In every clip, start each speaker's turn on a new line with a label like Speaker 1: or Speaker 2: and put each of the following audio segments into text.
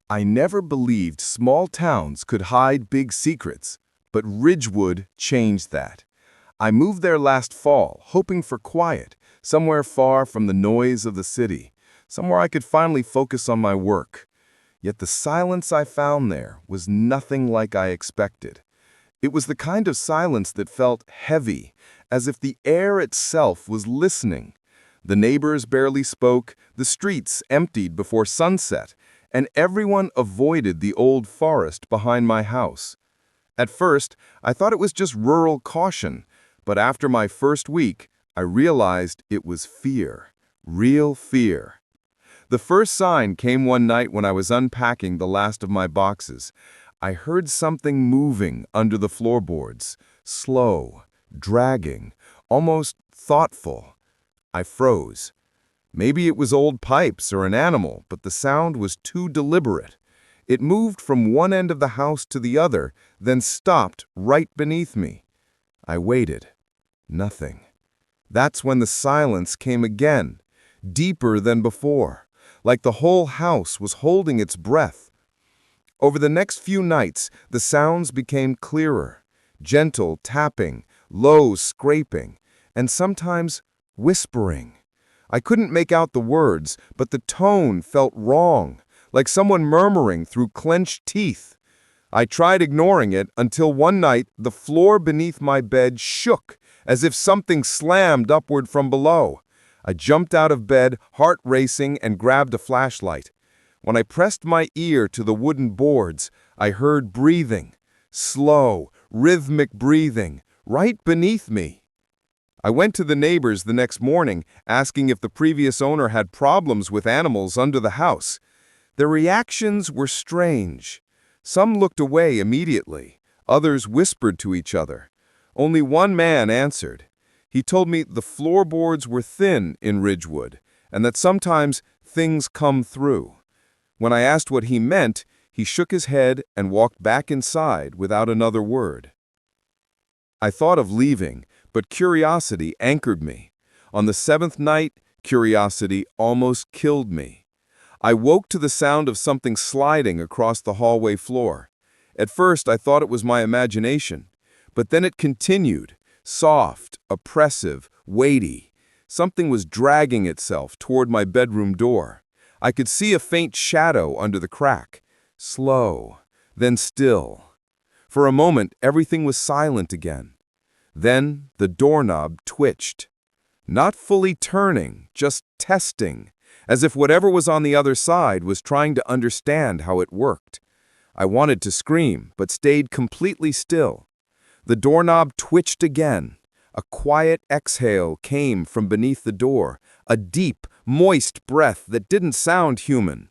Speaker 1: I never believed small towns could hide big secrets, but Ridgewood changed that. I moved there last fall, hoping for quiet, somewhere far from the noise of the city, somewhere I could finally focus on my work. Yet the silence I found there was nothing like I expected. It was the kind of silence that felt heavy, as if the air itself was listening. The neighbors barely spoke, the streets emptied before sunset, and everyone avoided the old forest behind my house. At first, I thought it was just rural caution, but after my first week, I realized it was fear, real fear. The first sign came one night when I was unpacking the last of my boxes. I heard something moving under the floorboards, slow, dragging, almost thoughtful. I froze. Maybe it was old pipes or an animal, but the sound was too deliberate. It moved from one end of the house to the other, then stopped right beneath me. I waited. Nothing. That's when the silence came again, deeper than before, like the whole house was holding its breath. Over the next few nights, the sounds became clearer, gentle tapping, low scraping, and sometimes whispering. I couldn't make out the words, but the tone felt wrong, like someone murmuring through clenched teeth. I tried ignoring it until one night the floor beneath my bed shook as if something slammed upward from below. I jumped out of bed, heart racing, and grabbed a flashlight. When I pressed my ear to the wooden boards, I heard breathing, slow, rhythmic breathing, right beneath me. I went to the neighbors the next morning, asking if the previous owner had problems with animals under the house. Their reactions were strange. Some looked away immediately. Others whispered to each other. Only one man answered. He told me the floorboards were thin in Ridgewood, and that sometimes things come through. When I asked what he meant, he shook his head and walked back inside without another word. I thought of leaving, but curiosity anchored me. On the seventh night, curiosity almost killed me. I woke to the sound of something sliding across the hallway floor. At first, I thought it was my imagination, but then it continued, soft, oppressive, weighty. Something was dragging itself toward my bedroom door. I could see a faint shadow under the crack, slow, then still. For a moment, everything was silent again. Then the doorknob twitched. Not fully turning, just testing, as if whatever was on the other side was trying to understand how it worked. I wanted to scream, but stayed completely still. The doorknob twitched again. A quiet exhale came from beneath the door, a deep, moist breath that didn't sound human.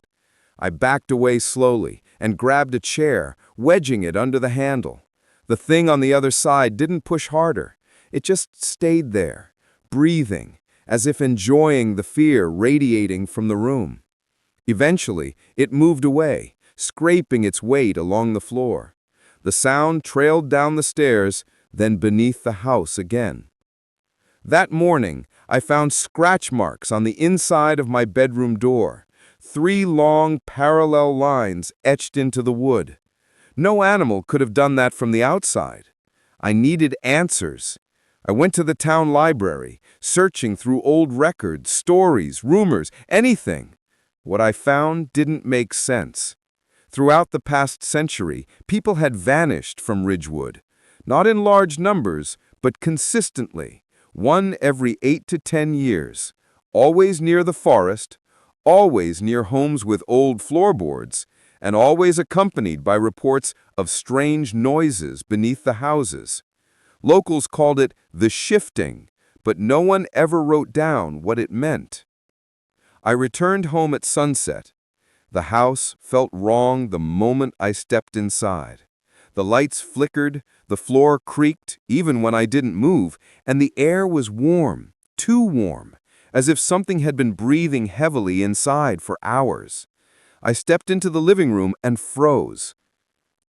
Speaker 1: I backed away slowly and grabbed a chair, wedging it under the handle. The thing on the other side didn't push harder. It just stayed there, breathing, as if enjoying the fear radiating from the room. Eventually, it moved away, scraping its weight along the floor. The sound trailed down the stairs, then beneath the house again. That morning, I found scratch marks on the inside of my bedroom door, 3 long, parallel lines etched into the wood. No animal could have done that from the outside. I needed answers. I went to the town library, searching through old records, stories, rumors, anything. What I found didn't make sense. Throughout the past century, people had vanished from Ridgewood. Not in large numbers, but consistently, one every 8 to 10 years, always near the forest, always near homes with old floorboards, and always accompanied by reports of strange noises beneath the houses. Locals called it the shifting, but no one ever wrote down what it meant. I returned home at sunset. The house felt wrong the moment I stepped inside. The lights flickered, the floor creaked, even when I didn't move, and the air was warm, too warm, as if something had been breathing heavily inside for hours. I stepped into the living room and froze.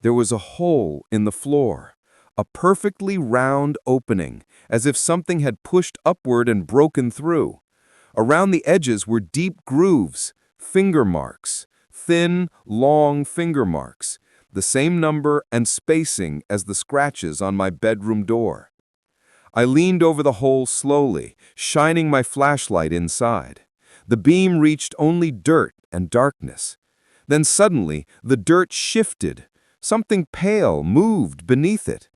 Speaker 1: There was a hole in the floor, a perfectly round opening, as if something had pushed upward and broken through. Around the edges were deep grooves, finger marks, thin, long finger marks, the same number and spacing as the scratches on my bedroom door. I leaned over the hole slowly, shining my flashlight inside. The beam reached only dirt and darkness. Then suddenly, the dirt shifted. Something pale moved beneath it.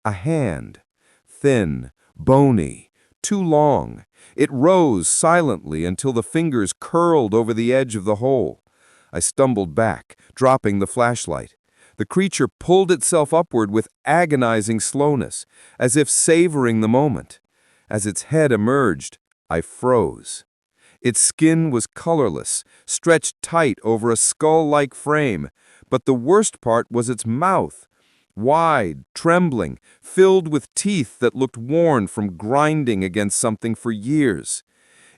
Speaker 1: A hand. Thin, bony, too long. It rose silently until the fingers curled over the edge of the hole. I stumbled back, dropping the flashlight. The creature pulled itself upward with agonizing slowness, as if savoring the moment. As its head emerged, I froze. Its skin was colorless, stretched tight over a skull-like frame, but the worst part was its mouth. Wide, trembling, filled with teeth that looked worn from grinding against something for years.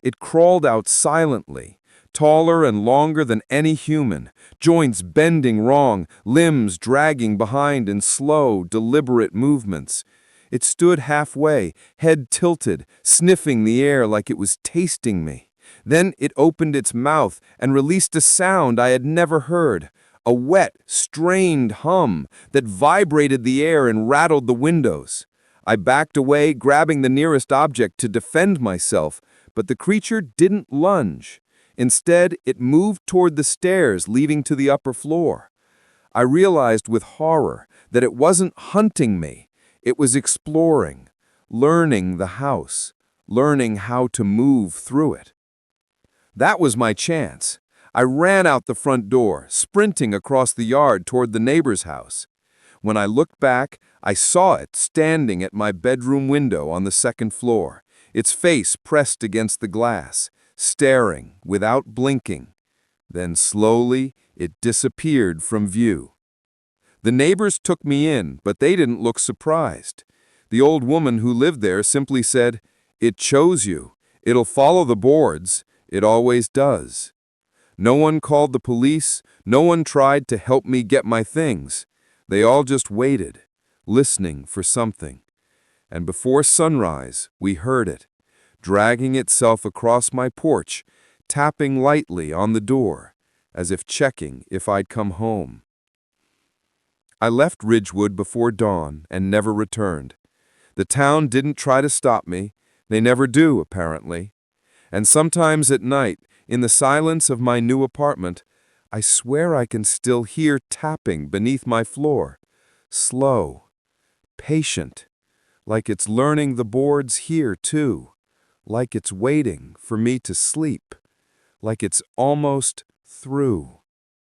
Speaker 1: It crawled out silently, taller and longer than any human, joints bending wrong, limbs dragging behind in slow, deliberate movements. It stood halfway, head tilted, sniffing the air like it was tasting me. Then it opened its mouth and released a sound I had never heard. A wet, strained hum that vibrated the air and rattled the windows. I backed away, grabbing the nearest object to defend myself, but the creature didn't lunge. Instead, it moved toward the stairs leading to the upper floor. I realized with horror that it wasn't hunting me. It was exploring, learning the house, learning how to move through it. That was my chance. I ran out the front door, sprinting across the yard toward the neighbor's house. When I looked back, I saw it standing at my bedroom window on the second floor, its face pressed against the glass, staring without blinking. Then slowly, it disappeared from view. The neighbors took me in, but they didn't look surprised. The old woman who lived there simply said, "It chose you. It'll follow the boards. It always does." No one called the police, no one tried to help me get my things. They all just waited, listening for something. And before sunrise, we heard it, dragging itself across my porch, tapping lightly on the door, as if checking if I'd come home. I left Ridgewood before dawn and never returned. The town didn't try to stop me. They never do, apparently. And sometimes at night, in the silence of my new apartment, I swear I can still hear tapping beneath my floor. Slow, patient, like it's learning the boards here too, like it's waiting for me to sleep, like it's almost through.